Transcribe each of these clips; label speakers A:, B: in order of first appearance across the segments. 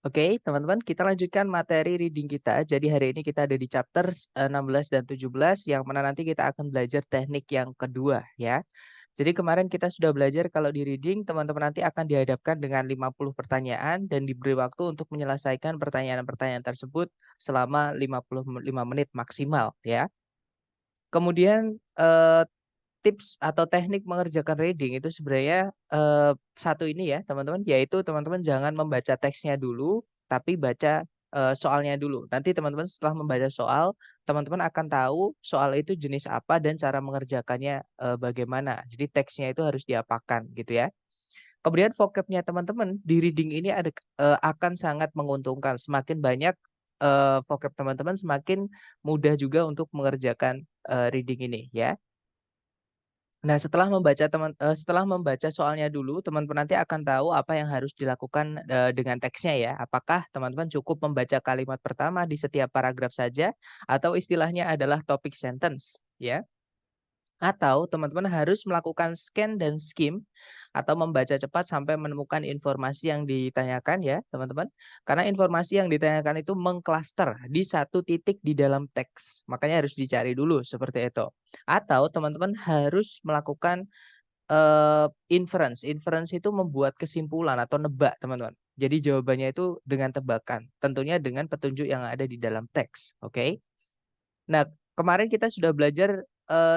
A: Oke, teman-teman, kita lanjutkan materi reading kita. Jadi hari ini kita ada di chapter 16 dan 17 yang mana nanti kita akan belajar teknik yang kedua ya. Jadi kemarin kita sudah belajar kalau di reading teman-teman nanti akan dihadapkan dengan 50 pertanyaan dan diberi waktu untuk menyelesaikan pertanyaan-pertanyaan tersebut selama 55 menit maksimal ya. Kemudian tips atau teknik mengerjakan reading itu sebenarnya, satu ini ya teman-teman, yaitu teman-teman jangan membaca teksnya dulu, tapi baca, soalnya dulu. Nanti teman-teman setelah membaca soal, teman-teman akan tahu soal itu jenis apa dan cara mengerjakannya, bagaimana. Jadi teksnya itu harus diapakan gitu ya. Kemudian vocabnya teman-teman di reading ini akan sangat menguntungkan. Semakin banyak, vocab teman-teman, semakin mudah juga untuk mengerjakan, reading ini ya. Nah, setelah membaca soalnya dulu, teman-teman nanti akan tahu apa yang harus dilakukan, dengan teksnya ya. Apakah teman-teman cukup membaca kalimat pertama di setiap paragraf saja, atau istilahnya adalah topik sentence, ya. Atau teman-teman harus melakukan scan dan skim, atau membaca cepat sampai menemukan informasi yang ditanyakan ya, teman-teman. Karena informasi yang ditanyakan itu mengklaster di satu titik di dalam teks, makanya harus dicari dulu seperti itu. Atau teman-teman harus melakukan, inference. Inference itu membuat kesimpulan atau nebak, teman-teman. Jadi jawabannya itu dengan tebakan, tentunya dengan petunjuk yang ada di dalam teks, oke? Nah, kemarin kita sudah belajar,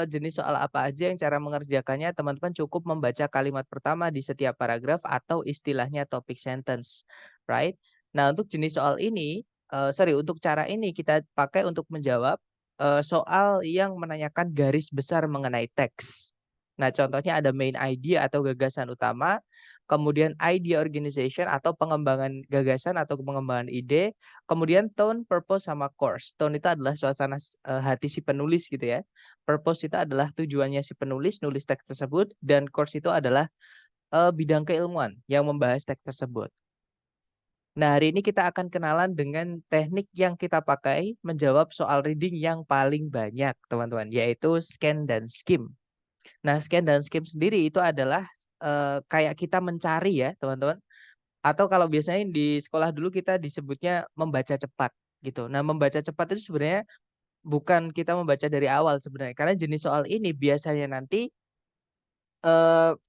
A: jenis soal apa aja yang cara mengerjakannya teman-teman cukup membaca kalimat pertama di setiap paragraf atau istilahnya topik sentence, right? Nah, untuk jenis soal ini, untuk cara ini kita pakai untuk menjawab, soal yang menanyakan garis besar mengenai teks. Nah, contohnya ada main idea atau gagasan utama, kemudian idea organization atau pengembangan gagasan atau pengembangan ide, kemudian tone, purpose, sama course. Tone itu adalah suasana hati si penulis gitu ya. Purpose itu adalah tujuannya si penulis, nulis teks tersebut, dan course itu adalah, bidang keilmuan yang membahas teks tersebut. Nah, hari ini kita akan kenalan dengan teknik yang kita pakai menjawab soal reading yang paling banyak, teman-teman, yaitu scan dan skim. Nah, scan dan skim sendiri itu adalah, kayak kita mencari ya, teman-teman, atau kalau biasanya di sekolah dulu kita disebutnya membaca cepat, gitu. Nah, membaca cepat itu sebenarnya bukan kita membaca dari awal sebenarnya, karena jenis soal ini biasanya nanti,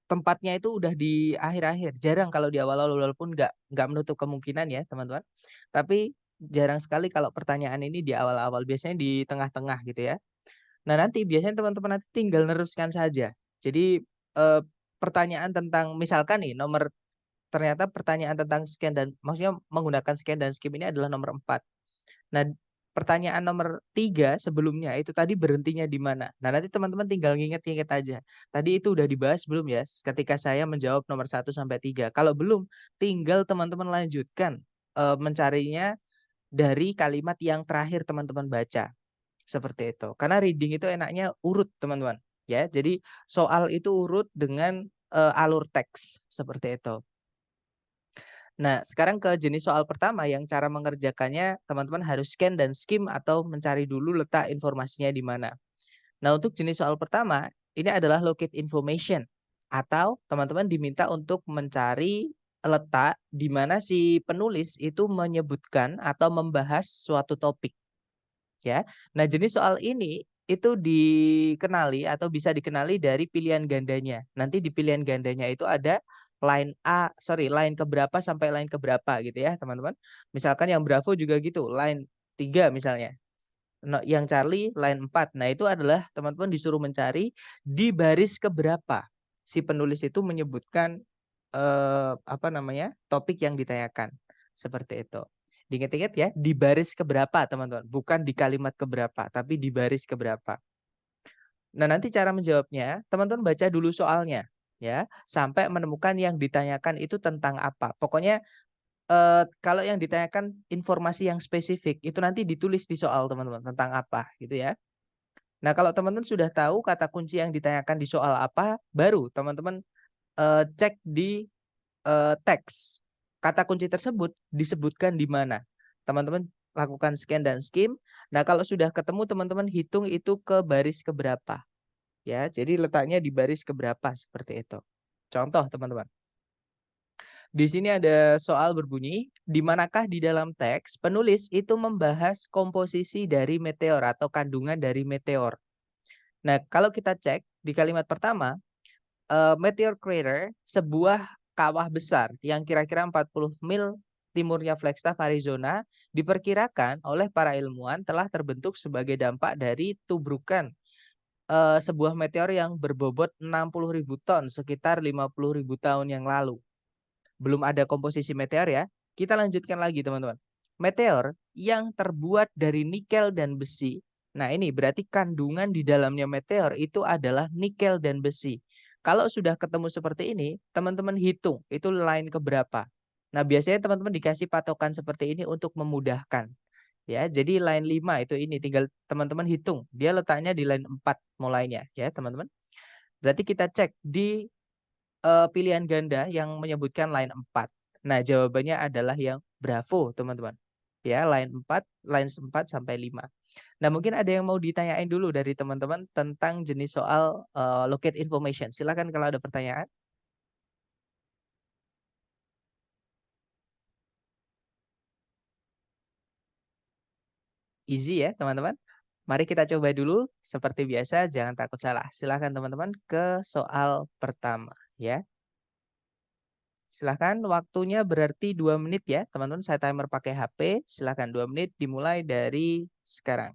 A: tempatnya itu udah di akhir-akhir, jarang kalau di awal-awal walaupun nggak menutup kemungkinan ya, teman-teman. Tapi jarang sekali kalau pertanyaan ini di awal-awal, biasanya di tengah-tengah gitu ya. Nah, nanti biasanya teman-teman nanti tinggal neruskan saja. Jadi, pertanyaan tentang misalkan nih ternyata pertanyaan tentang scan dan maksudnya menggunakan scan dan skim ini adalah nomor 4. Nah, pertanyaan nomor 3 sebelumnya itu tadi berhentinya di mana. Nah, nanti teman-teman tinggal nginget-nginget aja. Tadi itu udah dibahas belum ya ketika saya menjawab nomor 1 sampai 3. Kalau belum, tinggal teman-teman lanjutkan, mencarinya dari kalimat yang terakhir teman-teman baca, seperti itu. Karena reading itu enaknya urut, teman-teman, ya. Jadi soal itu urut dengan, alur teks, seperti itu. Nah, sekarang ke jenis soal pertama yang cara mengerjakannya teman-teman harus scan dan skim atau mencari dulu letak informasinya di mana. Nah, untuk jenis soal pertama, ini adalah locate information atau teman-teman diminta untuk mencari letak di mana si penulis itu menyebutkan atau membahas suatu topik, ya. Nah, jenis soal ini itu dikenali atau bisa dikenali dari pilihan gandanya. Nanti di pilihan gandanya itu ada line keberapa sampai line keberapa gitu ya, teman-teman. Misalkan yang Bravo juga gitu, line 3 misalnya. Yang Charlie line 4. Nah, itu adalah teman-teman disuruh mencari di baris keberapa si penulis itu menyebutkan, topik yang ditanyakan, seperti itu. Diingat-ingat ya, di baris keberapa teman-teman, bukan di kalimat keberapa, tapi di baris keberapa. Nah, nanti cara menjawabnya, teman-teman baca dulu soalnya, ya, sampai menemukan yang ditanyakan itu tentang apa. Pokoknya, kalau yang ditanyakan informasi yang spesifik, itu nanti ditulis di soal teman-teman, tentang apa, gitu ya. Nah, kalau teman-teman sudah tahu kata kunci yang ditanyakan di soal apa, baru teman-teman, cek di, teks. Kata kunci tersebut disebutkan di mana. Teman-teman lakukan scan dan skim. Nah, kalau sudah ketemu teman-teman hitung itu ke baris keberapa, ya. Jadi letaknya di baris keberapa, seperti itu. Contoh, teman-teman. Di sini ada soal berbunyi, di manakah di dalam teks penulis itu membahas komposisi dari meteor atau kandungan dari meteor. Nah, kalau kita cek di kalimat pertama, meteor crater, sebuah kawah besar yang kira-kira 40 mil timurnya Flagstaff, Arizona, diperkirakan oleh para ilmuwan telah terbentuk sebagai dampak dari tubrukan sebuah meteor yang berbobot 60.000 ton sekitar 50.000 tahun yang lalu. Belum ada komposisi meteor ya. Kita lanjutkan lagi teman-teman. Meteor yang terbuat dari nikel dan besi. Nah ini berarti kandungan di dalamnya meteor itu adalah nikel dan besi. Kalau sudah ketemu seperti ini, teman-teman hitung itu line keberapa. Nah biasanya teman-teman dikasih patokan seperti ini untuk memudahkan. Ya, jadi line 5 itu ini tinggal teman-teman hitung. Dia letaknya di line 4 mulainya ya teman-teman. Berarti kita cek di pilihan ganda yang menyebutkan line 4. Nah, jawabannya adalah yang Bravo, teman-teman. Ya, line 4 sampai 5. Nah, mungkin ada yang mau ditanyain dulu dari teman-teman tentang jenis soal locate information. Silakan kalau ada pertanyaan. Easy ya, teman-teman. Mari kita coba dulu. Seperti biasa, jangan takut salah. Silakan teman-teman ke soal pertama, ya. Silahkan waktunya berarti 2 menit ya teman-teman. Saya timer pakai HP. Silahkan 2 menit dimulai dari sekarang.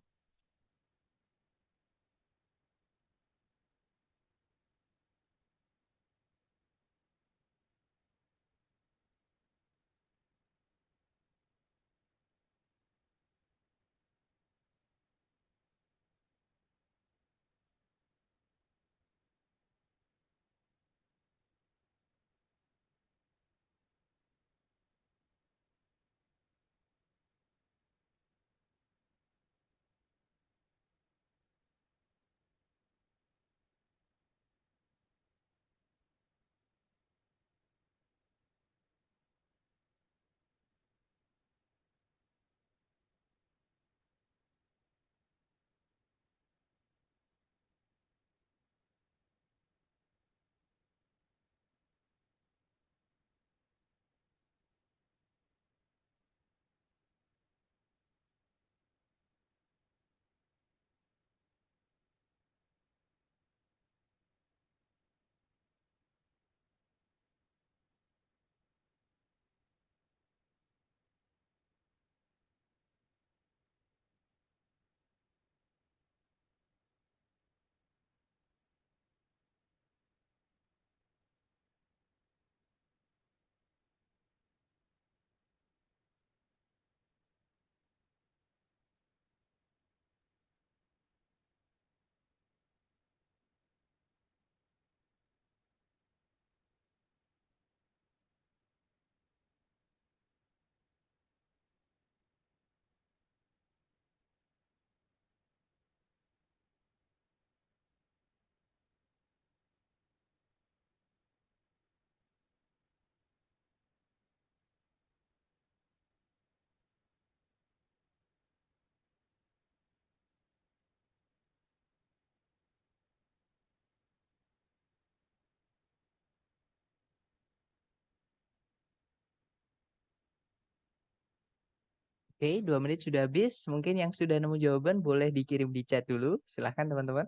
A: Oke, 2 menit sudah habis. Mungkin yang sudah nemu jawaban boleh dikirim di chat dulu. Silahkan teman-teman.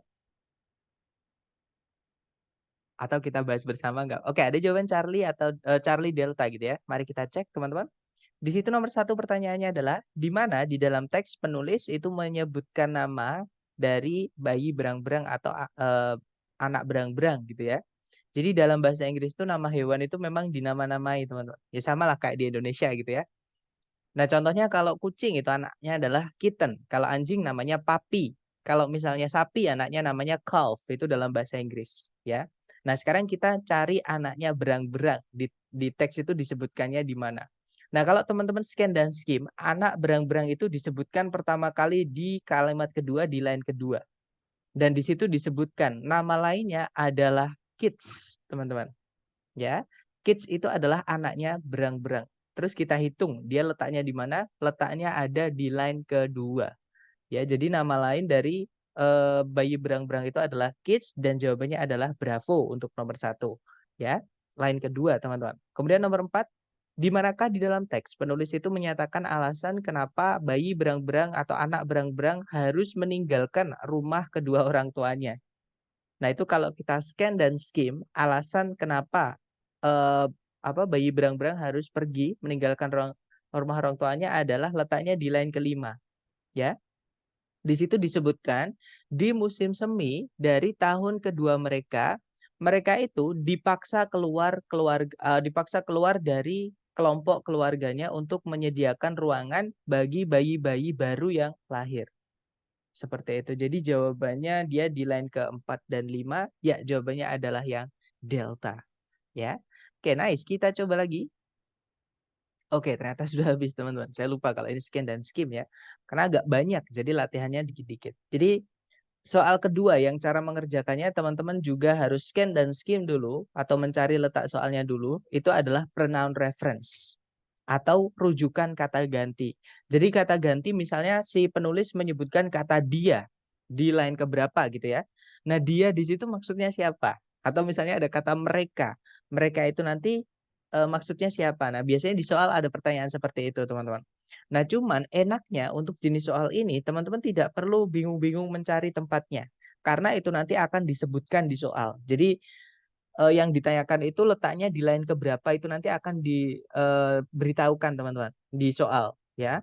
A: Atau kita bahas bersama nggak? Oke, ada jawaban Charlie atau Charlie Delta gitu ya. Mari kita cek teman-teman. Di situ nomor 1 pertanyaannya adalah, di mana di dalam teks penulis itu menyebutkan nama dari bayi berang-berang atau anak berang-berang gitu ya. Jadi dalam bahasa Inggris itu nama hewan itu memang dinama-namai teman-teman. Ya sama lah kayak di Indonesia gitu ya. Nah, contohnya kalau kucing itu anaknya adalah kitten, kalau anjing namanya puppy, kalau misalnya sapi anaknya namanya calf, itu dalam bahasa Inggris, ya. Nah, sekarang kita cari anaknya berang-berang, di teks itu disebutkannya di mana. Nah, kalau teman-teman scan dan skim, anak berang-berang itu disebutkan pertama kali di kalimat kedua, di line kedua. Dan di situ disebutkan nama lainnya adalah kids, teman-teman. Ya, kids itu adalah anaknya berang-berang. Terus kita hitung dia letaknya di mana? Letaknya ada di line kedua. Ya, jadi nama lain dari bayi berang-berang itu adalah kids dan jawabannya adalah Bravo untuk nomor 1. Ya. line kedua, teman-teman. Kemudian nomor 4, di manakah di dalam teks penulis itu menyatakan alasan kenapa bayi berang-berang atau anak berang-berang harus meninggalkan rumah kedua orang tuanya. Nah, itu kalau kita scan dan skim, alasan kenapa eh, bayi berang-berang harus pergi meninggalkan rumah orang tuanya adalah letaknya di line kelima, ya. Di situ disebutkan di musim semi dari tahun kedua mereka, mereka itu dipaksa keluar dari kelompok keluarganya untuk menyediakan ruangan bagi bayi-bayi baru yang lahir. Seperti itu. Jadi jawabannya dia di line keempat dan 5. Ya, jawabannya adalah yang delta. Ya. Oke, nice. Kita coba lagi. Oke, ternyata sudah habis, teman-teman. Saya lupa kalau ini scan dan skim ya. Karena agak banyak, jadi latihannya dikit-dikit. Jadi soal kedua yang cara mengerjakannya teman-teman juga harus scan dan skim dulu atau mencari letak soalnya dulu. Itu adalah pronoun reference atau rujukan kata ganti. Jadi kata ganti misalnya si penulis menyebutkan kata dia di line keberapa gitu ya. Nah, dia di situ maksudnya siapa? Atau misalnya ada kata mereka. Mereka itu nanti maksudnya siapa? Nah, biasanya di soal ada pertanyaan seperti itu, teman-teman. Nah, cuman enaknya untuk jenis soal ini, teman-teman tidak perlu bingung-bingung mencari tempatnya. Karena itu nanti akan disebutkan di soal. Jadi, yang ditanyakan itu letaknya di line keberapa itu nanti akan diberitahukan, teman-teman, di soal, ya.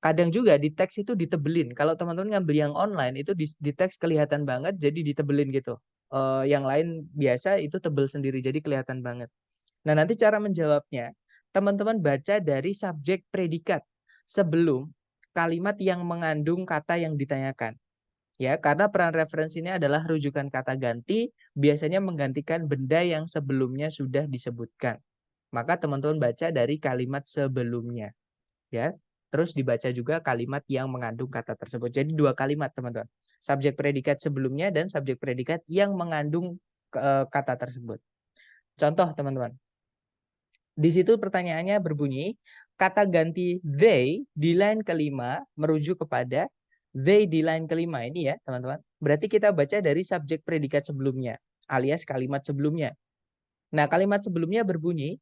A: Kadang juga di teks itu ditebelin. Kalau teman-teman ngambil yang online itu di teks kelihatan banget, jadi ditebelin gitu. Yang lain biasa itu tebel sendiri, jadi kelihatan banget. Nah, nanti cara menjawabnya, teman-teman baca dari subjek predikat sebelum kalimat yang mengandung kata yang ditanyakan. Ya, karena peran referensi ini adalah rujukan kata ganti, biasanya menggantikan benda yang sebelumnya sudah disebutkan. Maka teman-teman baca dari kalimat sebelumnya. Ya, terus dibaca juga kalimat yang mengandung kata tersebut. Jadi 2 kalimat, teman-teman. Subjek predikat sebelumnya dan subjek predikat yang mengandung kata tersebut. Contoh, teman-teman. Di situ pertanyaannya berbunyi, kata ganti they di line kelima merujuk kepada they di line kelima ini ya, teman-teman. Berarti kita baca dari subjek predikat sebelumnya, alias kalimat sebelumnya. Nah, kalimat sebelumnya berbunyi,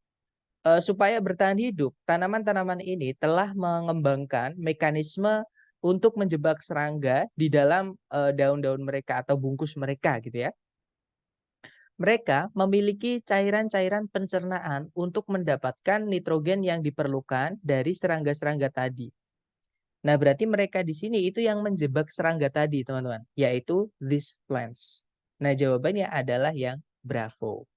A: supaya bertahan hidup, tanaman-tanaman ini telah mengembangkan mekanisme untuk menjebak serangga di dalam daun-daun mereka atau bungkus mereka gitu ya. Mereka memiliki cairan-cairan pencernaan untuk mendapatkan nitrogen yang diperlukan dari serangga-serangga tadi. Nah, berarti mereka di sini itu yang menjebak serangga tadi, teman-teman, yaitu these plants. Nah, jawabannya adalah yang bravo.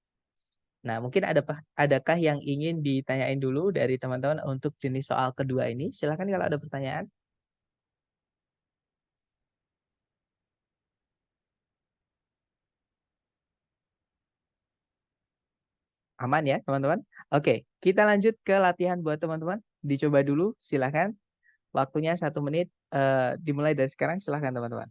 A: Nah, mungkin adakah yang ingin ditanyain dulu dari teman-teman untuk jenis soal kedua ini? Silakan kalau ada pertanyaan. Aman ya, teman-teman? Oke, kita lanjut ke latihan buat teman-teman. Dicoba dulu, silakan. Waktunya 1 menit, dimulai dari sekarang, silakan teman-teman.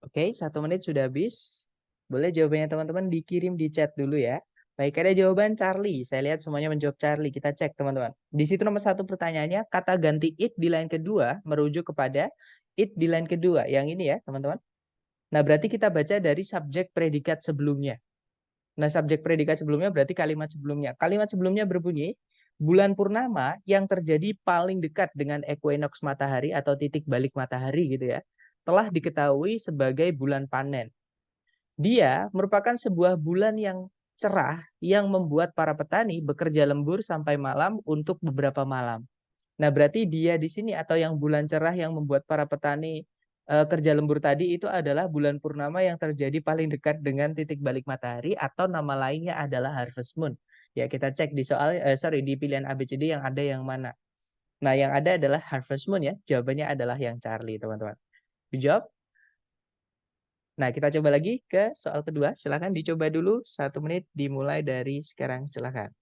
A: Oke, 1 menit sudah habis. Boleh jawabannya teman-teman dikirim di chat dulu ya. Baik, ada jawaban Charlie. Saya lihat semuanya menjawab Charlie. Kita cek teman-teman. Di situ nomor 1 pertanyaannya, kata ganti it di line kedua merujuk kepada it di line kedua. Yang ini ya teman-teman. Nah, berarti kita baca dari subjek predikat sebelumnya. Nah, subjek predikat sebelumnya berarti kalimat sebelumnya. Kalimat sebelumnya berbunyi, bulan purnama yang terjadi paling dekat dengan equinox matahari atau titik balik matahari gitu ya. telah diketahui sebagai bulan panen. Dia merupakan sebuah bulan yang cerah yang membuat para petani bekerja lembur sampai malam untuk beberapa malam. Nah, berarti dia di sini atau yang bulan cerah yang membuat para petani kerja lembur tadi itu adalah bulan purnama yang terjadi paling dekat dengan titik balik matahari atau nama lainnya adalah harvest moon. Ya, kita cek di di pilihan ABCD yang ada yang mana. Nah, yang ada adalah harvest moon ya. Jawabannya adalah yang Charlie, teman-teman. Dijawab? Nah, kita coba lagi ke soal kedua. Silakan dicoba dulu 1 menit dimulai dari sekarang. Silakan.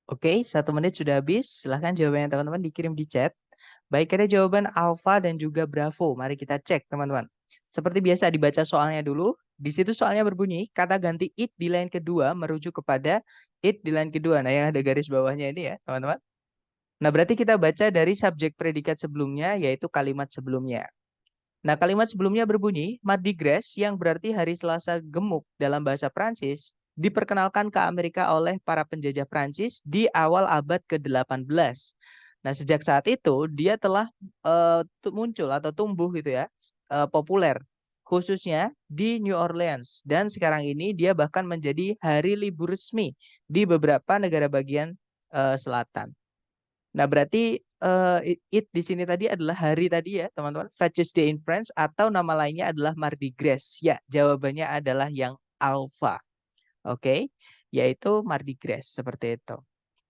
A: Oke, 1 menit sudah habis. Silahkan jawabannya teman-teman dikirim di chat. Baik, ada jawaban Alfa dan juga Bravo. Mari kita cek, teman-teman. Seperti biasa, dibaca soalnya dulu. Di situ soalnya berbunyi, kata ganti it di line kedua merujuk kepada it di line kedua. Nah, yang ada garis bawahnya ini ya, teman-teman. Nah, berarti kita baca dari subjek predikat sebelumnya, yaitu kalimat sebelumnya. Nah, kalimat sebelumnya berbunyi, Mardi Gras yang berarti hari Selasa gemuk dalam bahasa Prancis, diperkenalkan ke Amerika oleh para penjajah Prancis di awal abad ke-18. Nah, sejak saat itu dia telah muncul atau tumbuh gitu ya, populer khususnya di New Orleans dan sekarang ini dia bahkan menjadi hari libur resmi di beberapa negara bagian selatan. Nah, berarti it di sini tadi adalah hari tadi ya, teman-teman. Father's Day in France atau nama lainnya adalah Mardi Gras. Ya, jawabannya adalah yang alpha. Oke, yaitu Mardi Gras seperti itu.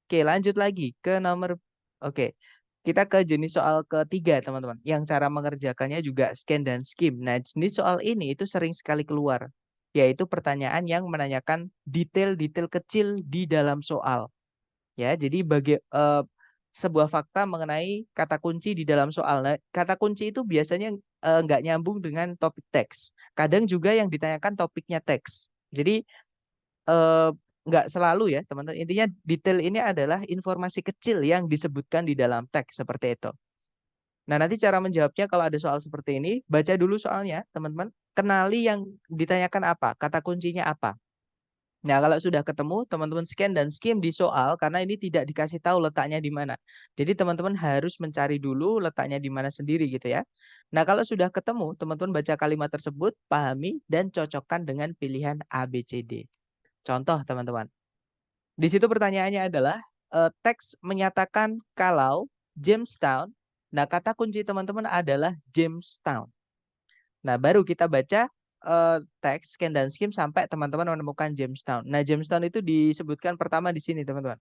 A: Oke, lanjut lagi ke nomor Oke. Kita ke jenis soal ketiga, teman-teman. Yang cara mengerjakannya juga scan dan skim. Nah, jenis soal ini itu sering sekali keluar, yaitu pertanyaan yang menanyakan detail-detail kecil di dalam soal. Ya, jadi sebuah fakta mengenai kata kunci di dalam soal. Nah, kata kunci itu biasanya nggak nyambung dengan topik teks. Kadang juga yang ditanyakan topiknya teks. Jadi eh, nggak selalu ya, teman-teman. Intinya detail ini adalah informasi kecil yang disebutkan di dalam teks seperti itu. Nah, nanti cara menjawabnya kalau ada soal seperti ini, baca dulu soalnya, teman-teman. Kenali yang ditanyakan apa, kata kuncinya apa. Nah, kalau sudah ketemu, teman-teman scan dan skim di soal karena ini tidak dikasih tahu letaknya di mana. Jadi teman-teman harus mencari dulu letaknya di mana sendiri gitu ya. Nah, kalau sudah ketemu, teman-teman baca kalimat tersebut, pahami dan cocokkan dengan pilihan A, B, C, D. Contoh, teman-teman. Di situ pertanyaannya adalah teks menyatakan kalau Jamestown. Nah, kata kunci teman-teman adalah Jamestown. Nah, baru kita baca teks scan dan skim sampai teman-teman menemukan Jamestown. Nah, Jamestown itu disebutkan pertama di sini, teman-teman.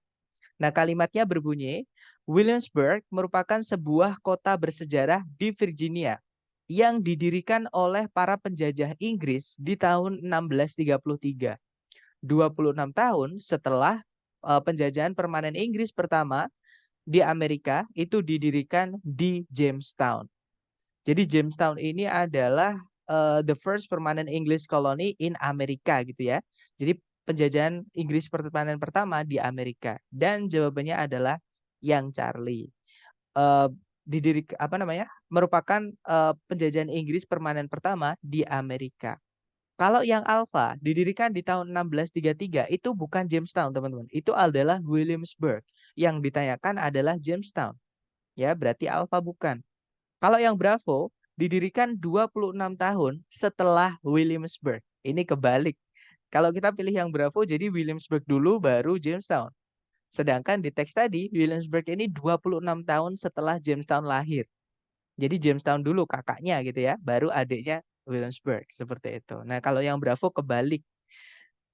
A: Nah, kalimatnya berbunyi, Williamsburg merupakan sebuah kota bersejarah di Virginia yang didirikan oleh para penjajah Inggris di tahun 1633. 26 tahun setelah penjajahan permanen Inggris pertama di Amerika itu didirikan di Jamestown. Jadi Jamestown ini adalah the first permanent English colony in Amerika gitu ya. Jadi penjajahan Inggris permanen pertama di Amerika dan jawabannya adalah yang Charlie. Eh apa namanya? Merupakan penjajahan Inggris permanen pertama di Amerika. Kalau yang Alpha didirikan di tahun 1633 itu bukan Jamestown, teman-teman. Itu adalah Williamsburg. Yang ditanyakan adalah Jamestown. Ya, berarti Alpha bukan. Kalau yang Bravo didirikan 26 tahun setelah Williamsburg. Ini kebalik. Kalau kita pilih yang Bravo jadi Williamsburg dulu baru Jamestown. Sedangkan di teks tadi Williamsburg ini 26 tahun setelah Jamestown lahir. Jadi Jamestown dulu kakaknya gitu ya, baru adiknya Williamsburg seperti itu. Nah, kalau yang Bravo kebalik.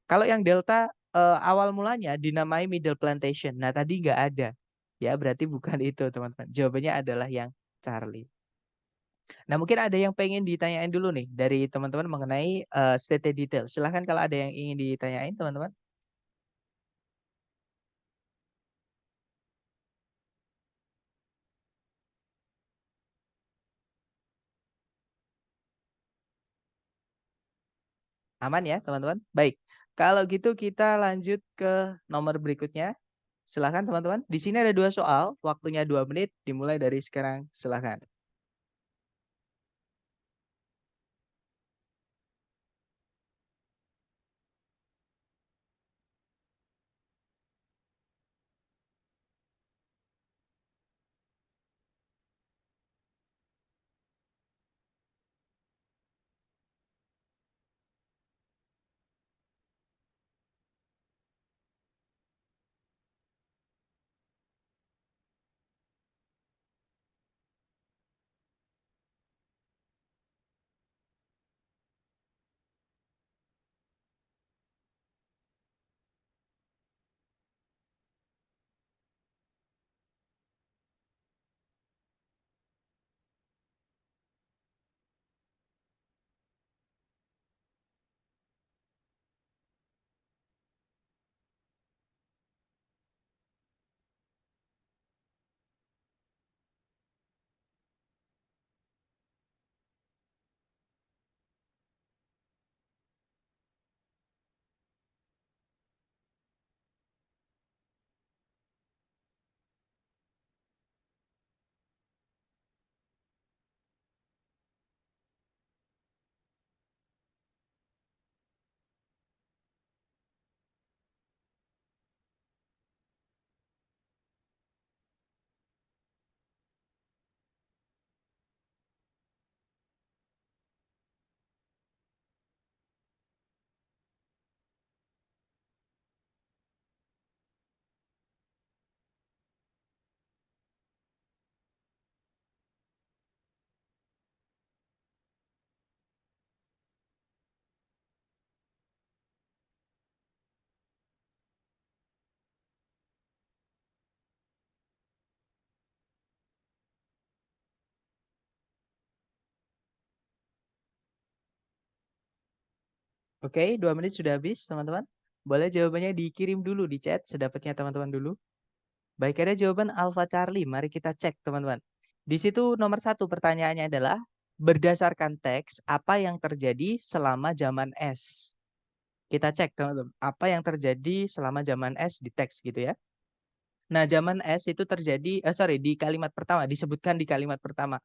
A: Kalau yang Delta awal mulanya dinamai Middle Plantation. Nah, tadi nggak ada. Ya, berarti bukan itu, teman-teman. Jawabannya adalah yang Charlie. Nah, mungkin ada yang pengen ditanyain dulu nih dari teman-teman mengenai state detail. Silahkan kalau ada yang ingin ditanyain, teman-teman. Aman ya, teman-teman? Baik. Kalau gitu kita lanjut ke nomor berikutnya. Silahkan, teman-teman. Di sini ada 2 soal. Waktunya 2 menit. Dimulai dari sekarang. Silahkan. Oke, 2 menit sudah habis, teman-teman. Boleh jawabannya dikirim dulu di chat sedapatnya teman-teman dulu. Baik, ada jawaban Alpha Charlie. Mari kita cek, teman-teman. Di situ nomor 1 pertanyaannya adalah, berdasarkan teks, apa yang terjadi selama zaman es? Kita cek, teman-teman. Apa yang terjadi selama zaman es di teks gitu ya. Nah, zaman es itu terjadi, di kalimat pertama, disebutkan di kalimat pertama.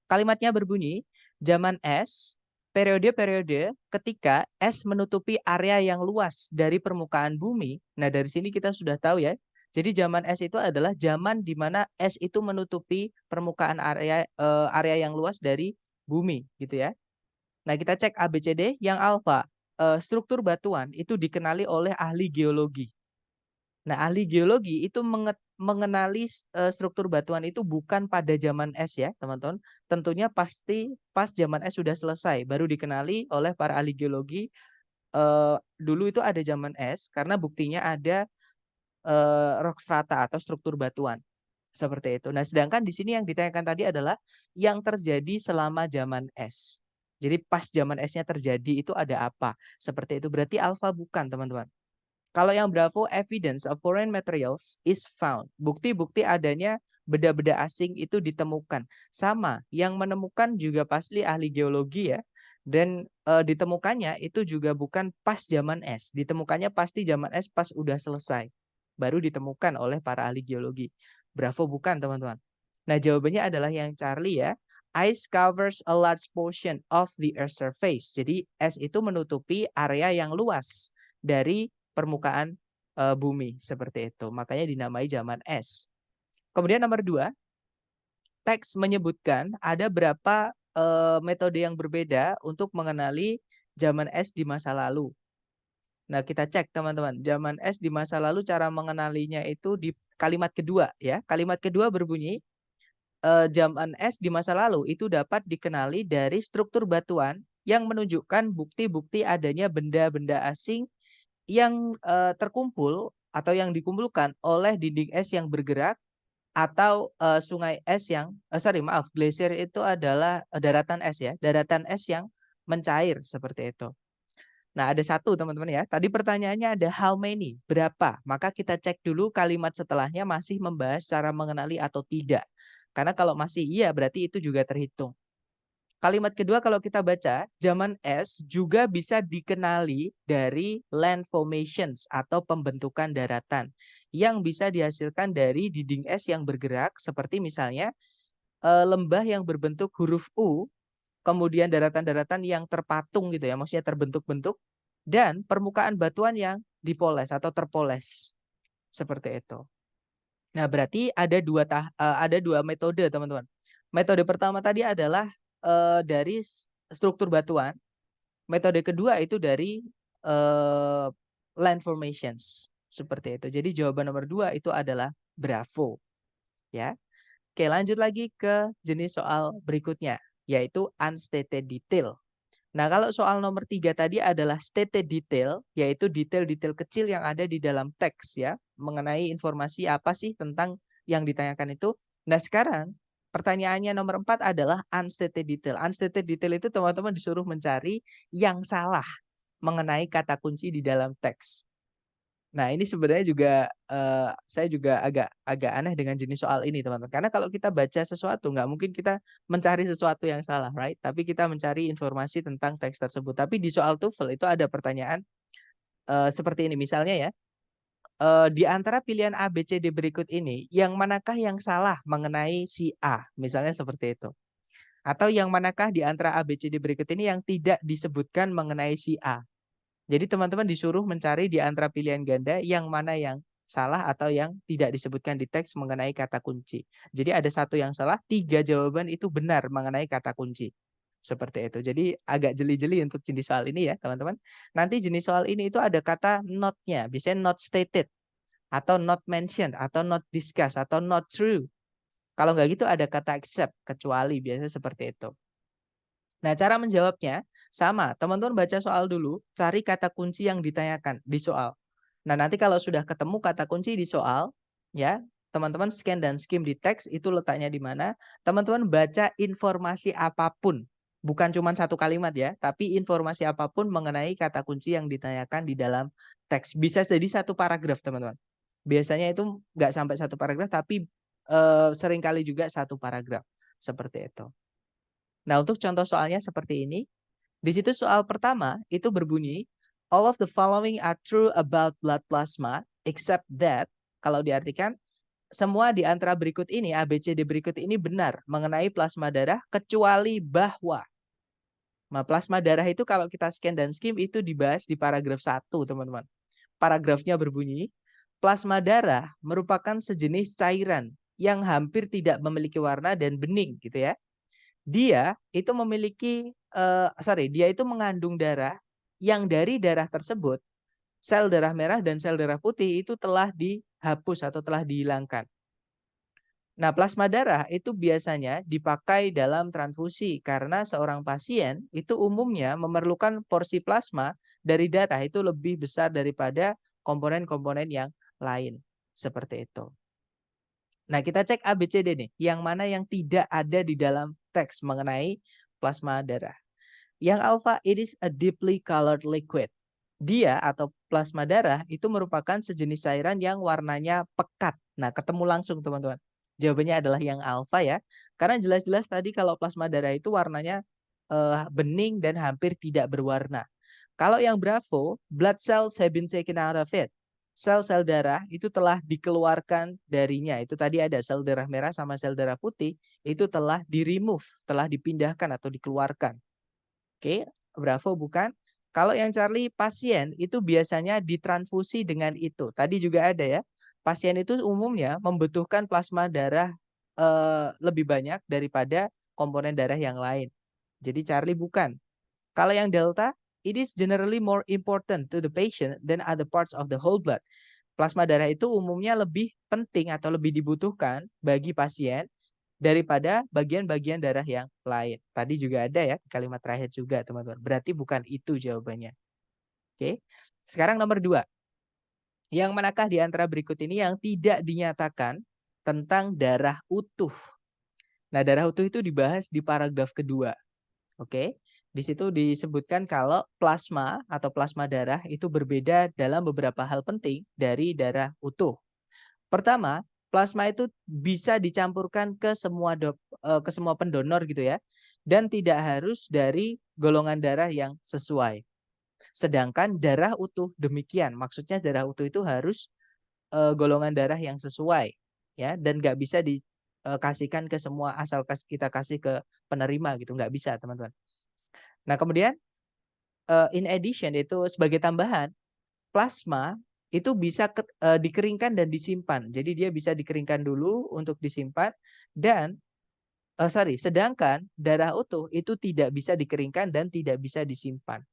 A: Kalimatnya berbunyi, zaman es, periode-periode ketika es menutupi area yang luas dari permukaan bumi. Nah, dari sini kita sudah tahu ya. Jadi zaman es itu adalah zaman di mana es itu menutupi permukaan area yang luas dari bumi, gitu ya. Nah, kita cek ABCD yang alfa. Struktur batuan itu dikenali oleh ahli geologi. Nah, ahli geologi itu mengenali struktur batuan itu bukan pada zaman es ya, teman-teman. Tentunya pasti pas zaman es sudah selesai, baru dikenali oleh para ahli geologi. Dulu itu ada zaman es karena buktinya ada rock strata atau struktur batuan. Seperti itu. Nah, sedangkan di sini yang ditanyakan tadi adalah yang terjadi selama zaman es. Jadi pas zaman esnya terjadi itu ada apa? Seperti itu. Berarti alfa bukan, teman-teman. Kalau yang Bravo, evidence of foreign materials is found. Bukti-bukti adanya benda-benda asing itu ditemukan. Sama, yang menemukan juga pasti ahli geologi ya. Dan ditemukannya itu juga bukan pas zaman es. Ditemukannya pasti zaman es pas udah selesai. Baru ditemukan oleh para ahli geologi. Bravo bukan, teman-teman. Nah, jawabannya adalah yang Charlie ya. Ice covers a large portion of the Earth's surface. Jadi es itu menutupi area yang luas dari permukaan bumi seperti itu. Makanya dinamai zaman es. Kemudian nomor 2, teks menyebutkan ada berapa metode yang berbeda untuk mengenali zaman es di masa lalu. Nah, kita cek teman-teman. Zaman es di masa lalu cara mengenalinya itu di kalimat kedua ya. Kalimat kedua berbunyi, zaman es di masa lalu itu dapat dikenali dari struktur batuan yang menunjukkan bukti-bukti adanya benda-benda asing yang, terkumpul atau yang dikumpulkan oleh dinding es yang bergerak atau, sungai es yang sorry maaf, glasier itu adalah, daratan es ya, daratan es yang mencair seperti itu. Nah, ada satu teman-teman ya, tadi pertanyaannya ada how many, berapa? Maka kita cek dulu kalimat setelahnya masih membahas cara mengenali atau tidak. Karena kalau masih iya berarti itu juga terhitung. Kalimat kedua kalau kita baca, zaman es juga bisa dikenali dari land formations atau pembentukan daratan yang bisa dihasilkan dari dinding es yang bergerak seperti misalnya lembah yang berbentuk huruf U, kemudian daratan-daratan yang terpatung gitu ya, maksudnya terbentuk-bentuk dan permukaan batuan yang dipoles atau terpoles seperti itu. Nah, berarti ada dua metode, teman-teman. Metode pertama tadi adalah, dari struktur batuan, metode kedua itu dari, eee, land formations, seperti itu. Jadi jawaban nomor 2 itu adalah bravo, ya. Oke, lanjut lagi ke jenis soal berikutnya, yaitu unstated detail. Nah, kalau soal nomor 3 tadi adalah stated detail, yaitu detail-detail kecil yang ada di dalam teks ya, mengenai informasi apa sih tentang yang ditanyakan itu. Nah, sekarang pertanyaannya nomor 4 adalah unstated detail. Unstated detail itu teman-teman disuruh mencari yang salah mengenai kata kunci di dalam teks. Nah, ini sebenarnya juga, saya juga agak agak aneh dengan jenis soal ini, teman-teman. Karena kalau kita baca sesuatu, nggak mungkin kita mencari sesuatu yang salah, right? Tapi kita mencari informasi tentang teks tersebut. Tapi di soal TOEFL itu ada pertanyaan, seperti ini, misalnya ya, di antara pilihan A, B, C, D berikut ini, yang manakah yang salah mengenai si A? Misalnya seperti itu. Atau yang manakah di antara A, B, C, D berikut ini yang tidak disebutkan mengenai si A? Jadi teman-teman disuruh mencari di antara pilihan ganda yang mana yang salah atau yang tidak disebutkan di teks mengenai kata kunci. Jadi ada satu yang salah, 3 jawaban itu benar mengenai kata kunci. Seperti itu. Jadi agak jeli-jeli untuk jenis soal ini ya teman-teman. Nanti jenis soal ini itu ada kata not-nya, biasanya not stated, atau not mentioned, atau not discussed, atau not true. Kalau nggak gitu ada kata except, kecuali, biasanya seperti itu. Nah, cara menjawabnya sama, teman-teman baca soal dulu, cari kata kunci yang ditanyakan di soal. Nah, nanti kalau sudah ketemu kata kunci di soal, ya, teman-teman scan dan skim di teks itu letaknya di mana, teman-teman baca informasi apapun, bukan cuma satu kalimat ya, tapi informasi apapun mengenai kata kunci yang ditanyakan di dalam teks. Bisa jadi satu paragraf, teman-teman. Biasanya itu nggak sampai satu paragraf, tapi seringkali juga satu paragraf, seperti itu. Nah, untuk contoh soalnya seperti ini. Di situ soal pertama itu berbunyi, all of the following are true about blood plasma, except that, kalau diartikan, semua di antara berikut ini, A, B, C, D berikut ini benar mengenai plasma darah, kecuali bahwa. Nah, plasma darah itu kalau kita scan dan skim itu dibahas di paragraf 1, teman-teman. Paragrafnya berbunyi, plasma darah merupakan sejenis cairan yang hampir tidak memiliki warna dan bening, gitu ya. Dia itu memiliki, dia itu mengandung darah yang dari darah tersebut, sel darah merah dan sel darah putih itu telah dihapus atau telah dihilangkan. Nah, plasma darah itu biasanya dipakai dalam transfusi karena seorang pasien itu umumnya memerlukan porsi plasma dari darah itu lebih besar daripada komponen-komponen yang lain, seperti itu. Nah, kita cek A, B, C, D nih, yang mana yang tidak ada di dalam teks mengenai plasma darah. Yang alfa, it is a deeply colored liquid. Dia atau plasma darah itu merupakan sejenis cairan yang warnanya pekat. Nah, ketemu langsung teman-teman. Jawabannya adalah yang alfa ya. Karena jelas-jelas tadi kalau plasma darah itu warnanya bening dan hampir tidak berwarna. Kalau yang bravo, blood cells have been taken out of it. Sel-sel darah itu telah dikeluarkan darinya. Itu tadi ada sel darah merah sama sel darah putih. Itu telah di-remove, telah dipindahkan atau dikeluarkan. Oke, bravo bukan. Kalau yang Charlie pasien itu biasanya ditransfusi dengan itu. Tadi juga ada ya. Pasien itu umumnya membutuhkan plasma darah lebih banyak daripada komponen darah yang lain. Jadi Charlie bukan. Kalau yang delta, it is generally more important to the patient than other parts of the whole blood. Plasma darah itu umumnya lebih penting atau lebih dibutuhkan bagi pasien daripada bagian-bagian darah yang lain. Tadi juga ada ya kalimat terakhir juga teman-teman. Berarti bukan itu jawabannya. Oke. Sekarang nomor 2. Yang manakah di antara berikut ini yang tidak dinyatakan tentang darah utuh? Nah, darah utuh itu dibahas di paragraf kedua. Oke. Di situ disebutkan kalau plasma atau plasma darah itu berbeda dalam beberapa hal penting dari darah utuh. Pertama, plasma itu bisa dicampurkan ke semua pendonor gitu ya. Dan tidak harus dari golongan darah yang sesuai. Sedangkan darah utuh demikian. Maksudnya darah utuh itu harus golongan darah yang sesuai ya dan nggak bisa dikasihkan ke semua asal kita kasih ke penerima gitu, nggak bisa teman-teman. Nah kemudian, in addition itu sebagai tambahan, plasma itu bisa dikeringkan dan disimpan. Jadi dia bisa dikeringkan dulu untuk disimpan dan sedangkan darah utuh itu tidak bisa dikeringkan dan tidak bisa disimpan.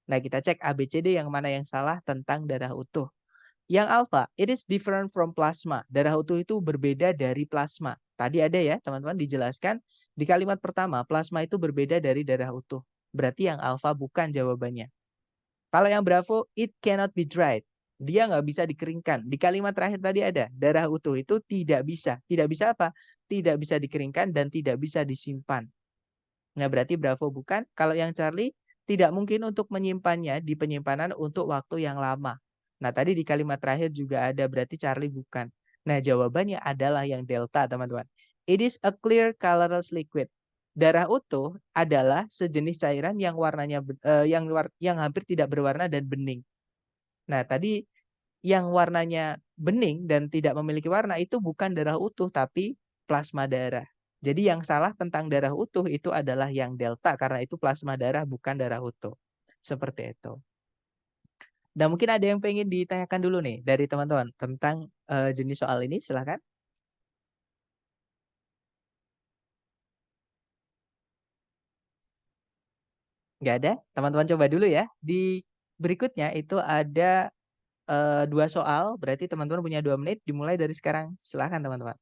A: Nah kita cek ABCD yang mana yang salah tentang darah utuh. Yang alfa, it is different from plasma. Darah utuh itu berbeda dari plasma. Tadi ada ya teman-teman dijelaskan di kalimat pertama, plasma itu berbeda dari darah utuh. Berarti yang alfa bukan jawabannya. Kalau yang bravo, it cannot be dried. Dia nggak bisa dikeringkan. Di kalimat terakhir tadi ada, darah utuh itu tidak bisa. Tidak bisa apa? Tidak bisa dikeringkan dan tidak bisa disimpan. Nah berarti bravo bukan. Kalau yang Charlie, tidak mungkin untuk menyimpannya di penyimpanan untuk waktu yang lama. Nah, tadi di kalimat terakhir juga ada, berarti Charlie bukan. Nah, jawabannya adalah yang delta, teman-teman. It is a clear colorless liquid. Darah utuh adalah sejenis cairan yang warnanya yang hampir tidak berwarna dan bening. Nah, tadi yang warnanya bening dan tidak memiliki warna itu bukan darah utuh tapi plasma darah. Jadi yang salah tentang darah utuh itu adalah yang delta karena itu plasma darah bukan darah utuh. Seperti itu. Dan mungkin ada yang pengen ditanyakan dulu nih dari teman-teman tentang jenis soal ini, silakan. Nggak ada? Teman-teman coba dulu ya. Di berikutnya itu ada 2 soal, berarti teman-teman punya 2 menit dimulai dari sekarang. Silakan teman-teman.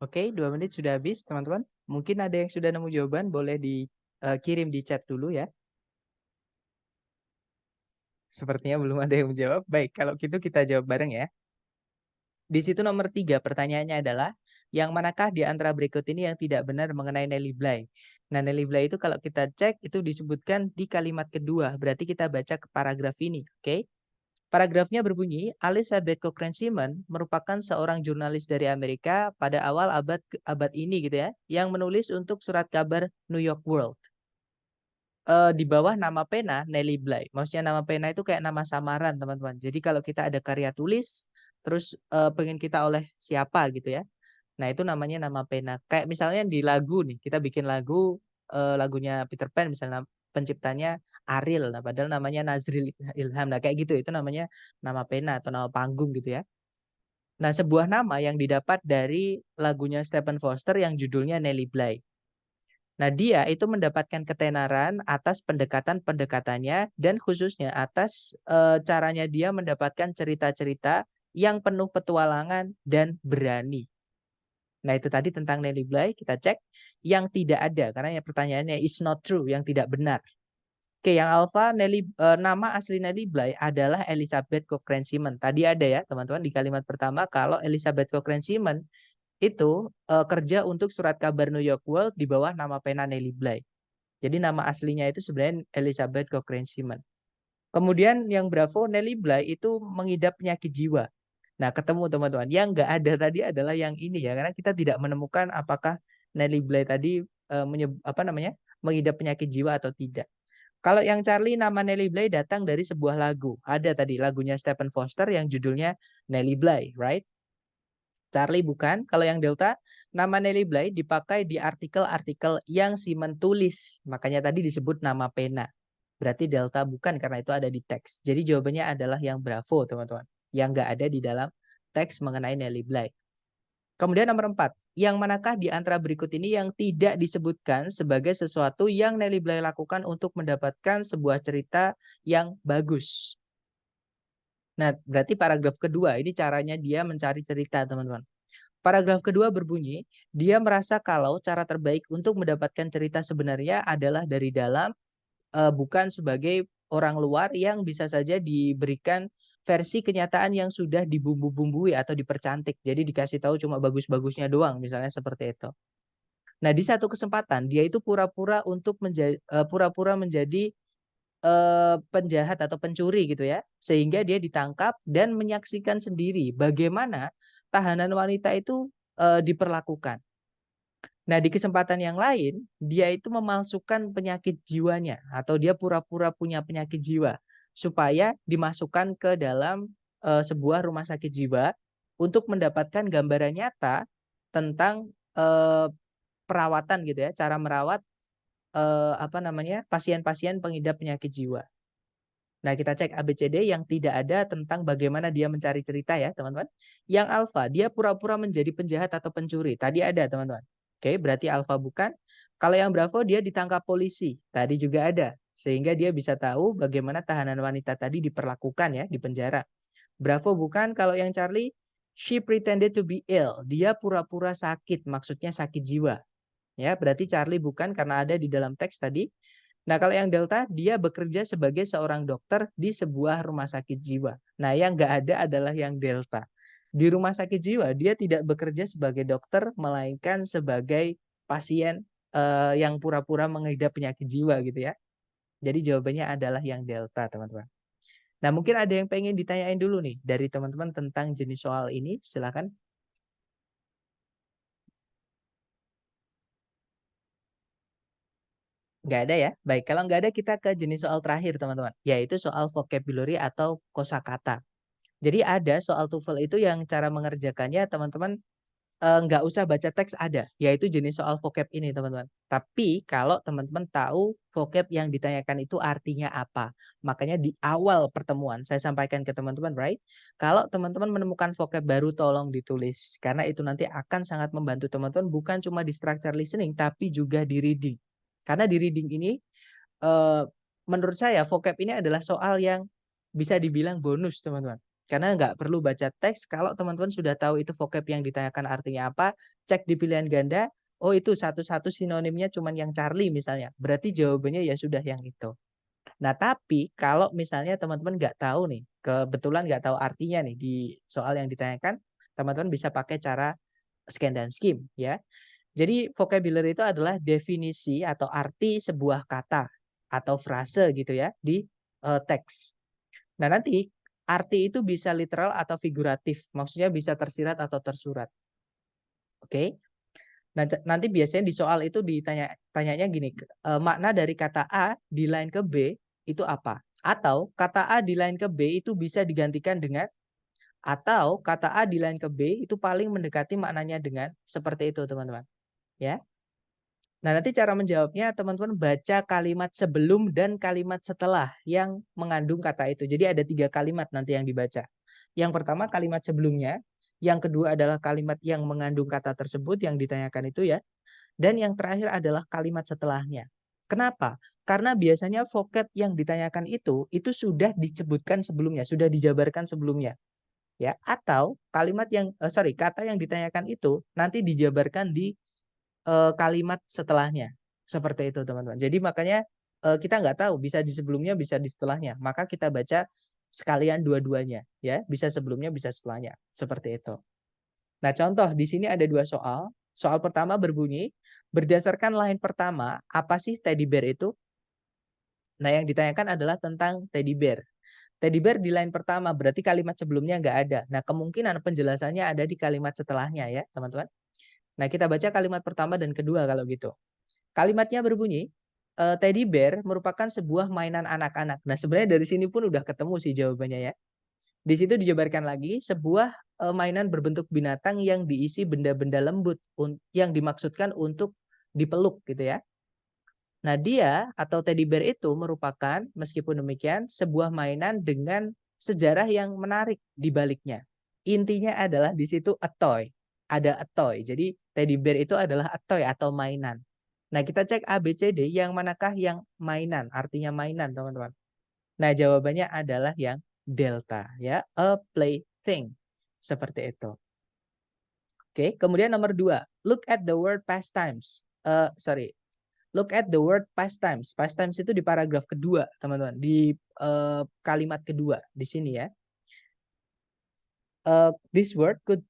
A: Oke, 2 menit sudah habis, teman-teman. Mungkin ada yang sudah nemu jawaban, boleh dikirim di chat dulu ya. Sepertinya belum ada yang menjawab. Baik, kalau gitu kita jawab bareng ya. Di situ nomor 3 pertanyaannya adalah, yang manakah di antara berikut ini yang tidak benar mengenai Nelly Bly? Nah, Nelly Bly itu kalau kita cek itu disebutkan di kalimat kedua, berarti kita baca ke paragraf ini, oke? Paragrafnya berbunyi, Elizabeth Cochrane Seaman merupakan seorang jurnalis dari Amerika pada awal abad ini gitu ya, yang menulis untuk surat kabar New York World. Di bawah nama pena Nelly Bly. Maksudnya nama pena itu kayak nama samaran, teman-teman. Jadi kalau kita ada karya tulis, terus pengen kita oleh siapa gitu ya. Nah, itu namanya nama pena. Kayak misalnya di lagu nih, kita bikin lagu lagunya Peter Pan misalnya penciptanya Ariel. Nah, padahal namanya Nazril Ilham. Nah, kayak gitu itu namanya nama pena atau nama panggung gitu ya. Nah, sebuah nama yang didapat dari lagunya Stephen Foster yang judulnya Nelly Bly. Nah, dia itu mendapatkan ketenaran atas pendekatan-pendekatannya dan khususnya atas caranya dia mendapatkan cerita-cerita yang penuh petualangan dan berani. Nah, itu tadi tentang Nelly Bly, kita cek yang tidak ada karena ya pertanyaannya is not true, yang tidak benar. Oke, yang alfa nama asli Nelly Bly adalah Elizabeth Cochrane Seaman. Tadi ada ya, teman-teman di kalimat pertama kalau Elizabeth Cochrane Seaman itu kerja untuk surat kabar New York World di bawah nama pena Nelly Bly. Jadi nama aslinya itu sebenarnya Elizabeth Cochrane Seaman. Kemudian yang bravo, Nelly Bly itu mengidap penyakit jiwa. Nah, ketemu teman-teman. Yang nggak ada tadi adalah yang ini ya, karena kita tidak menemukan apakah Nelly Bly tadi mengidap penyakit jiwa atau tidak. Kalau yang Charlie, nama Nelly Bly datang dari sebuah lagu. Ada tadi lagunya Stephen Foster yang judulnya Nelly Bly, right? Charlie bukan. Kalau yang Delta, nama Nelly Bly dipakai di artikel-artikel yang Simon tulis. Makanya tadi disebut nama pena. Berarti Delta bukan karena itu ada di teks. Jadi jawabannya adalah yang Bravo, teman-teman. Yang nggak ada di dalam teks mengenai Nelly Bly. Kemudian nomor 4. Yang manakah di antara berikut ini yang tidak disebutkan sebagai sesuatu yang Nelly Bly lakukan untuk mendapatkan sebuah cerita yang bagus? Nah, berarti paragraf kedua, ini caranya dia mencari cerita, teman-teman. Paragraf kedua berbunyi, dia merasa kalau cara terbaik untuk mendapatkan cerita sebenarnya adalah dari dalam, bukan sebagai orang luar yang bisa saja diberikan versi kenyataan yang sudah dibumbu-bumbui atau dipercantik. Jadi dikasih tahu cuma bagus-bagusnya doang, misalnya seperti itu. Nah, di satu kesempatan dia itu pura-pura menjadi penjahat atau pencuri gitu ya, sehingga dia ditangkap dan menyaksikan sendiri bagaimana tahanan wanita itu diperlakukan. Nah, di kesempatan yang lain, dia itu memalsukan penyakit jiwanya atau dia pura-pura punya penyakit jiwa supaya dimasukkan ke dalam sebuah rumah sakit jiwa untuk mendapatkan gambaran nyata tentang perawatan gitu ya, cara merawat pasien-pasien pengidap penyakit jiwa. Nah, kita cek ABCD yang tidak ada tentang bagaimana dia mencari cerita ya, teman-teman. Yang alfa, dia pura-pura menjadi penjahat atau pencuri. Tadi ada, teman-teman. Oke, berarti alfa bukan. Kalau yang bravo, dia ditangkap polisi. Tadi juga ada. Sehingga dia bisa tahu bagaimana tahanan wanita tadi diperlakukan ya, di penjara. Bravo bukan. Kalau yang Charlie, she pretended to be ill. Dia pura-pura sakit, maksudnya sakit jiwa. Ya, berarti Charlie bukan karena ada di dalam teks tadi. Nah, kalau yang Delta, dia bekerja sebagai seorang dokter di sebuah rumah sakit jiwa. Nah, yang nggak ada adalah yang Delta. Di rumah sakit jiwa, dia tidak bekerja sebagai dokter, melainkan sebagai pasien yang pura-pura mengidap penyakit jiwa gitu ya. Jadi jawabannya adalah yang Delta, teman-teman. Nah, mungkin ada yang pengen ditanyain dulu nih dari teman-teman tentang jenis soal ini, silakan. Nggak ada ya? Baik, kalau nggak ada kita ke jenis soal terakhir teman-teman, yaitu soal vocabulary atau kosakata. Jadi ada soal TOEFL itu yang cara mengerjakannya teman-teman nggak usah baca teks ada, yaitu jenis soal vocab ini teman-teman. Tapi kalau teman-teman tahu vocab yang ditanyakan itu artinya apa, makanya di awal pertemuan saya sampaikan ke teman-teman, right? Kalau teman-teman menemukan vocab baru tolong ditulis, karena itu nanti akan sangat membantu teman-teman bukan cuma di structure listening, tapi juga di reading. Karena di reading ini eh, menurut saya vocab ini adalah soal yang bisa dibilang bonus teman-teman. Karena nggak perlu baca teks kalau teman-teman sudah tahu itu vocab yang ditanyakan artinya apa, cek di pilihan ganda, oh itu satu-satu sinonimnya cuman yang Charlie misalnya. Berarti jawabannya ya sudah yang itu. Nah, tapi kalau misalnya teman-teman nggak tahu nih, kebetulan nggak tahu artinya nih di soal yang ditanyakan, teman-teman bisa pakai cara scan dan skim ya. Jadi vocabulary itu adalah definisi atau arti sebuah kata atau frase gitu ya di teks. Nah, nanti arti itu bisa literal atau figuratif. Maksudnya bisa tersirat atau tersurat. Oke. Nah, nanti biasanya di soal itu tanyanya gini, makna dari kata A di line ke B itu apa? Atau kata A di line ke B itu bisa digantikan dengan, atau kata A di line ke B itu paling mendekati maknanya dengan, seperti itu teman-teman. Ya. Nah, nanti cara menjawabnya teman-teman baca kalimat sebelum dan kalimat setelah yang mengandung kata itu. Jadi ada 3 kalimat nanti yang dibaca. Yang pertama kalimat sebelumnya, yang kedua adalah kalimat yang mengandung kata tersebut yang ditanyakan itu ya. Dan yang terakhir adalah kalimat setelahnya. Kenapa? Karena biasanya vocab yang ditanyakan itu sudah disebutkan sebelumnya, sudah dijabarkan sebelumnya. Ya, atau kalimat yang kata yang ditanyakan itu nanti dijabarkan di kalimat setelahnya. Seperti itu, teman-teman. Jadi makanya kita nggak tahu bisa di sebelumnya, bisa di setelahnya. Maka kita baca sekalian dua-duanya, ya. Bisa sebelumnya, bisa setelahnya. Seperti itu. Nah, contoh di sini ada 2 soal. Soal pertama berbunyi, berdasarkan line pertama, apa sih teddy bear itu? Nah, yang ditanyakan adalah tentang teddy bear. Teddy bear di line pertama, berarti kalimat sebelumnya nggak ada. Nah, kemungkinan penjelasannya ada di kalimat setelahnya ya, teman-teman. Nah, kita baca kalimat pertama dan kedua kalau gitu. Kalimatnya berbunyi, teddy bear merupakan sebuah mainan anak-anak. Nah, sebenarnya dari sini pun udah ketemu sih jawabannya ya. Di situ dijabarkan lagi sebuah mainan berbentuk binatang yang diisi benda-benda lembut yang dimaksudkan untuk dipeluk gitu ya. Nah, dia atau teddy bear itu merupakan meskipun demikian sebuah mainan dengan sejarah yang menarik di baliknya. Intinya adalah di situ a toy. Ada a toy. Jadi teddy bear itu adalah a toy atau mainan. Nah, kita cek A, B, C, D yang manakah yang mainan, artinya mainan, teman-teman. Nah, jawabannya adalah yang delta ya, a plaything. Seperti itu. Oke, kemudian nomor 2, look at the word pastimes. Look at the word pastimes. Pastimes itu di paragraf kedua, teman-teman, di kalimat kedua di sini ya. This word could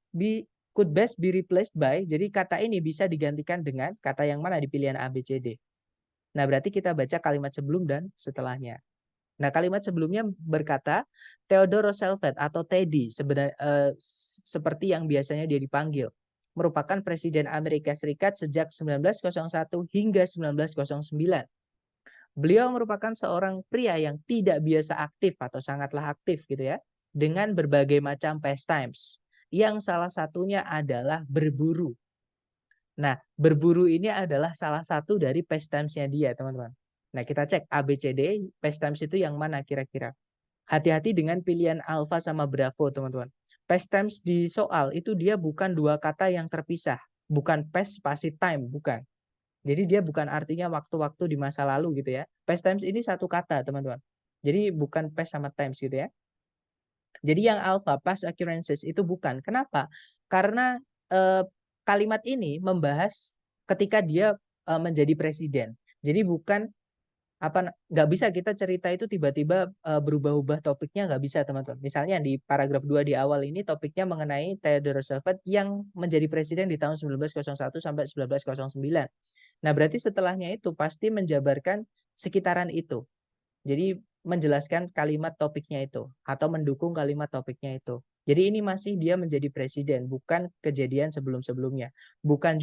A: best be replaced by. Jadi kata ini bisa digantikan dengan kata yang mana di pilihan A, B, C, D. Nah, berarti kita baca kalimat sebelum dan setelahnya. Nah, kalimat sebelumnya berkata Theodore Roosevelt atau Teddy seperti yang biasanya dia dipanggil, merupakan Presiden Amerika Serikat sejak 1901 hingga 1909. Beliau merupakan seorang pria yang tidak biasa aktif atau sangatlah aktif gitu ya, dengan berbagai macam pastimes, yang salah satunya adalah berburu. Nah, berburu ini adalah salah satu dari pastimes-nya dia, teman-teman. Nah, kita cek A, B, C, D, pastimes itu yang mana kira-kira? Hati-hati dengan pilihan alfa sama bravo, teman-teman. Pastimes di soal itu dia bukan 2 kata yang terpisah. Bukan past spasi time, bukan. Jadi dia bukan artinya waktu-waktu di masa lalu gitu ya. Past times ini satu kata, teman-teman. Jadi bukan past sama times gitu ya. Jadi yang alpha, past occurrences itu bukan. Kenapa? Karena kalimat ini membahas ketika dia menjadi presiden. Jadi bukan nggak bisa kita cerita itu tiba-tiba berubah-ubah topiknya, nggak bisa teman-teman. Misalnya di paragraf 2 di awal ini topiknya mengenai Theodore Roosevelt yang menjadi presiden di tahun 1901 sampai 1909. Nah, berarti setelahnya itu pasti menjabarkan sekitaran itu. Jadi menjelaskan kalimat topiknya itu atau mendukung kalimat topiknya itu. Jadi ini masih dia menjadi presiden, bukan kejadian sebelum-sebelumnya. Bukan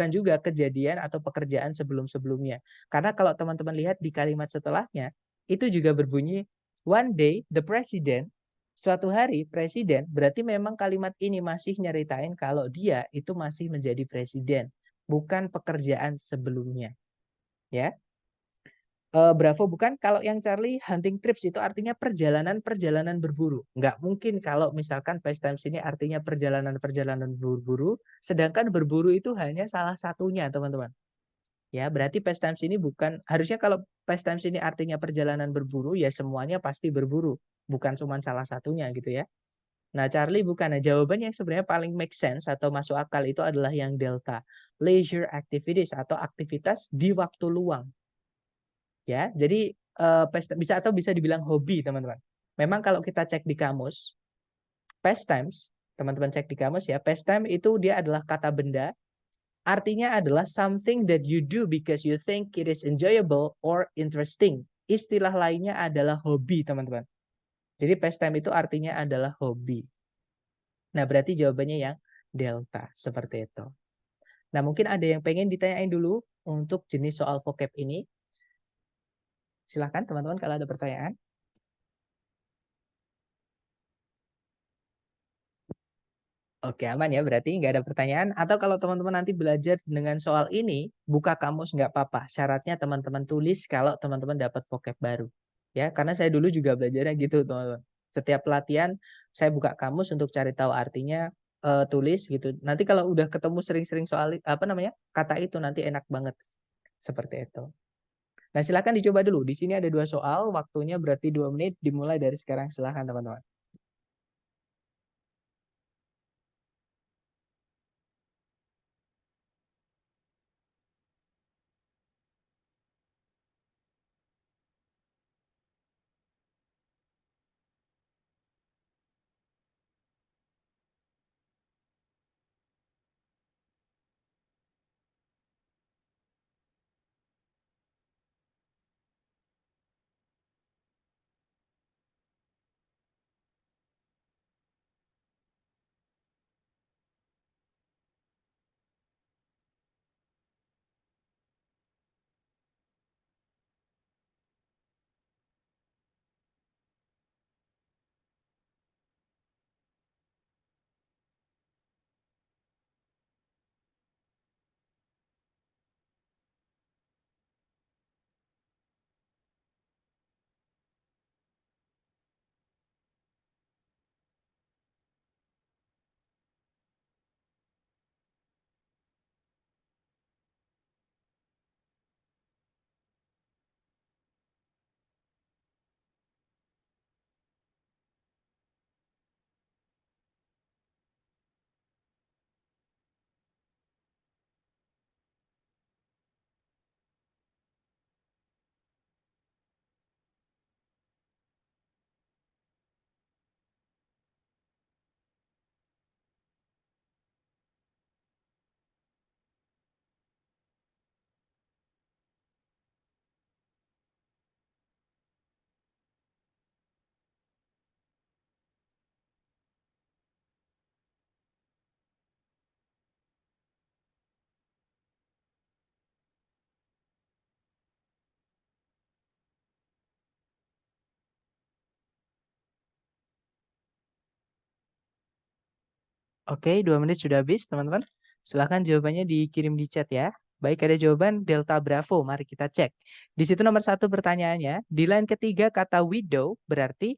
A: juga kejadian atau pekerjaan sebelum-sebelumnya. Karena kalau teman-teman lihat di kalimat setelahnya, itu juga berbunyi one day the president, suatu hari presiden, berarti memang kalimat ini masih nyeritain kalau dia itu masih menjadi presiden, bukan pekerjaan sebelumnya. Ya. Bravo bukan, kalau yang Charlie hunting trips itu artinya perjalanan-perjalanan berburu. Nggak mungkin kalau misalkan pastimes ini artinya perjalanan-perjalanan berburu, sedangkan berburu itu hanya salah satunya, teman-teman. Ya, berarti pastimes ini bukan, harusnya kalau pastimes ini artinya perjalanan berburu, ya semuanya pasti berburu, bukan cuma salah satunya gitu ya. Nah, Charlie bukan. Nah, jawabannya yang sebenarnya paling make sense atau masuk akal itu adalah yang delta, leisure activities atau aktivitas di waktu luang. Ya, jadi bisa dibilang hobi, teman-teman. Memang kalau kita cek di kamus, pastimes, teman-teman cek di kamus ya, pastime itu dia adalah kata benda, artinya adalah something that you do because you think it is enjoyable or interesting. Istilah lainnya adalah hobi, teman-teman. Jadi pastime itu artinya adalah hobi. Nah, berarti jawabannya yang delta, seperti itu. Nah, mungkin ada yang pengen ditanyain dulu untuk jenis soal vocab ini. Silahkan teman-teman kalau ada pertanyaan. Oke, aman ya, berarti nggak ada pertanyaan. Atau kalau teman-teman nanti belajar dengan soal ini, buka kamus nggak apa-apa. Syaratnya teman-teman tulis kalau teman-teman dapat vocab baru. Ya, karena saya dulu juga belajarnya gitu, teman-teman. Setiap pelatihan, saya buka kamus untuk cari tahu artinya, tulis gitu. Nanti kalau udah ketemu sering-sering soal, apa namanya, kata itu nanti enak banget. Seperti itu. Nah, silakan dicoba dulu. Di sini ada 2 soal, waktunya berarti 2 menit, dimulai dari sekarang. Silakan teman-teman. Oke, 2 menit sudah habis, teman-teman. Silahkan jawabannya dikirim di chat ya. Baik, ada jawaban Delta Bravo. Mari kita cek. Di situ nomor 1 pertanyaannya. Di line ketiga kata widow berarti,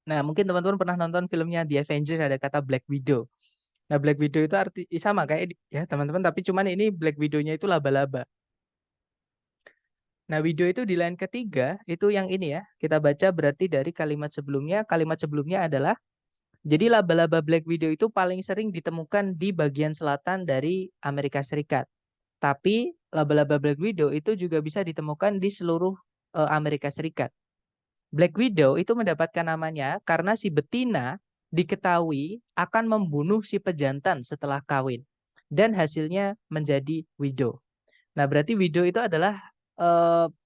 A: nah mungkin teman-teman pernah nonton filmnya The Avengers ada kata Black Widow. Nah, Black Widow itu arti sama kayak ya teman-teman, tapi cuman ini Black Widow-nya itu laba-laba. Nah, widow itu di line ketiga, itu yang ini ya. Kita baca berarti dari kalimat sebelumnya. Kalimat sebelumnya adalah, jadi laba-laba Black Widow itu paling sering ditemukan di bagian selatan dari Amerika Serikat. Tapi laba-laba Black Widow itu juga bisa ditemukan di seluruh Amerika Serikat. Black Widow itu mendapatkan namanya karena si betina diketahui akan membunuh si pejantan setelah kawin. Dan hasilnya menjadi widow. Nah, berarti widow itu adalah,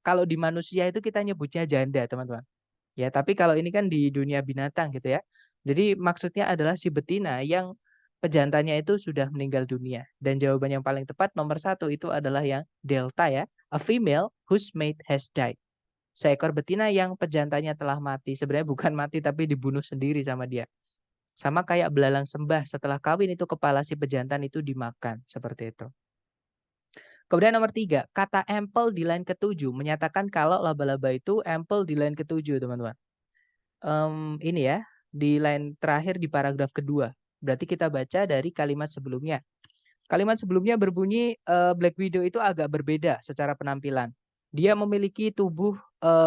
A: kalau di manusia itu kita nyebutnya janda, teman-teman. Ya, tapi kalau ini kan di dunia binatang gitu ya. Jadi maksudnya adalah si betina yang pejantannya itu sudah meninggal dunia. Dan jawaban yang paling tepat nomor 1 itu adalah yang delta ya. A female whose mate has died. Seekor betina yang pejantannya telah mati. Sebenarnya bukan mati tapi dibunuh sendiri sama dia. Sama kayak belalang sembah setelah kawin itu kepala si pejantan itu dimakan. Seperti itu. Kemudian nomor 3, kata ample di line ketujuh menyatakan kalau laba-laba itu ample di line ketujuh, teman-teman. Ini ya, di line terakhir di paragraf kedua. Berarti kita baca dari kalimat sebelumnya. Kalimat sebelumnya berbunyi, Black Widow itu agak berbeda secara penampilan. Dia memiliki tubuh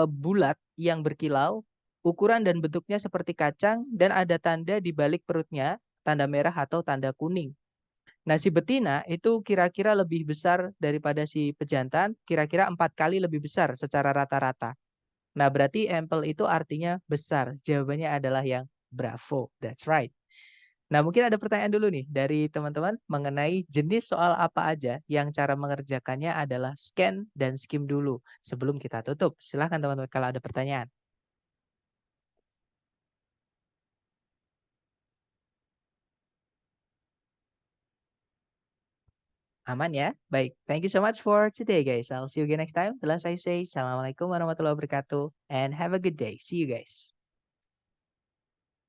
A: bulat yang berkilau, ukuran dan bentuknya seperti kacang, dan ada tanda di balik perutnya, tanda merah atau tanda kuning. Nah, si betina itu kira-kira lebih besar daripada si pejantan, kira-kira 4 kali lebih besar secara rata-rata. Nah, berarti ample itu artinya besar. Jawabannya adalah yang bravo. That's right. Nah, mungkin ada pertanyaan dulu nih dari teman-teman mengenai jenis soal apa aja yang cara mengerjakannya adalah scan dan skim dulu sebelum kita tutup. Silahkan teman-teman kalau ada pertanyaan. Aman ya? Baik, thank you so much for today guys. I'll see you again next time. The last I say, Assalamualaikum warahmatullahi wabarakatuh and have a good day. See you guys.